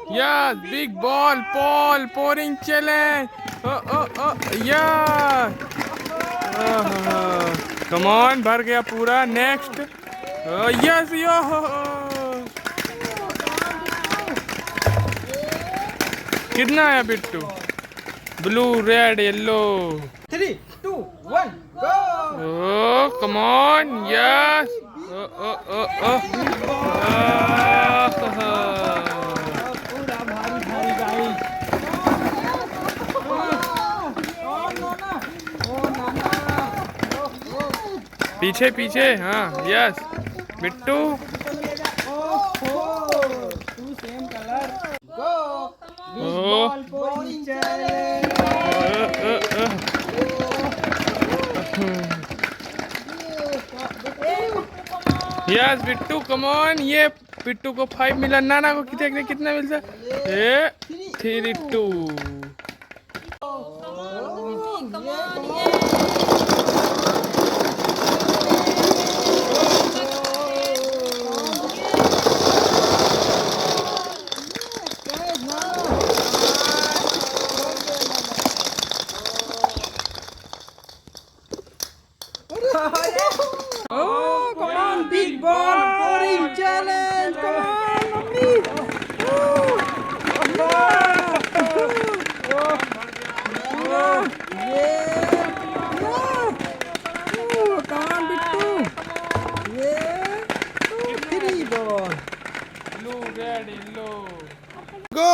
Yes, big ball, Paul, pouring challenge. Oh, yes. Come on, भर गया पूरा. Next. Oh, yes, yo. कितना आया Bittu? Blue, red, yellow. 3, 2, 1, go! Oh, come on, yes. Oh. पूरा भारी भारी गाइस। पीछे पीछे, हाँ, yes. Bittu. Two same colour. Go! Big Oh. Ball pouring challenge। Yes Bittu, come on. ये बिट्टू को 5 मिला. नाना को कितना मिलता? 3-2. Oh, come on, big ball pouring challenge. Come on, mummy. Come on, Bittu. Yeah. 3 ball. Blue, red, yellow. Go!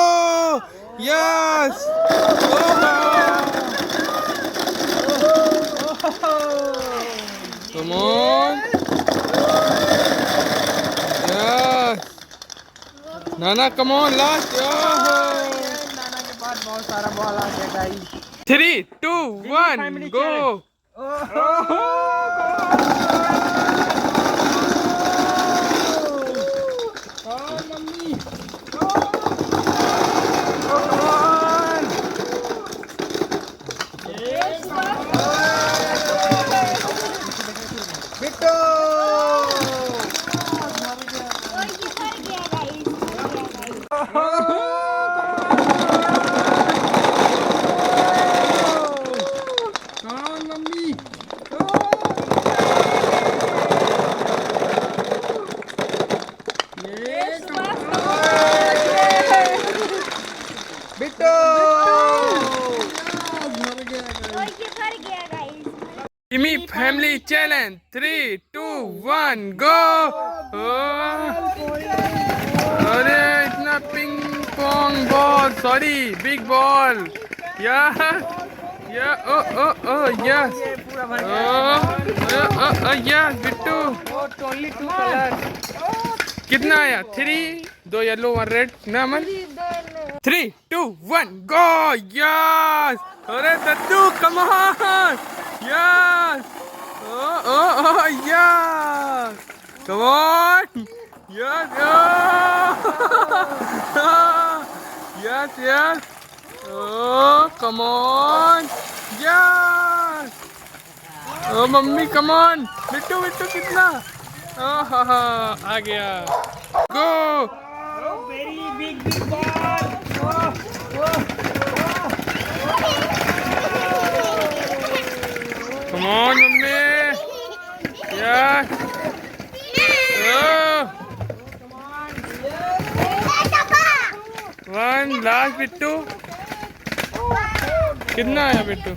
Yes! Come on. Yes. Nana, come on, last. नाना के पास बहुत सारा ball आ गया guys. 3, 2, 1, go! Mummy Bittu mummy Bittu Gimme family challenge. 3, 2, 1, go! अरे इतना ping pong ball. Sorry, big ball. Yes. Yes. पूरा भर yes Bittu. Only 2 colour. कितना आया? 3, 2 येलो 1 रेड. ना मन. 3, 2, 1, go! यस. अरे दद्दू, come on. Yes. Yes. Come on. Yes. Yes. Come on. Yes. Mummy come on. Bittu कितना? आ गया. Go. Very big ball. Come on mummy. Yes. One last Bittu. कितना आया बिट्टू?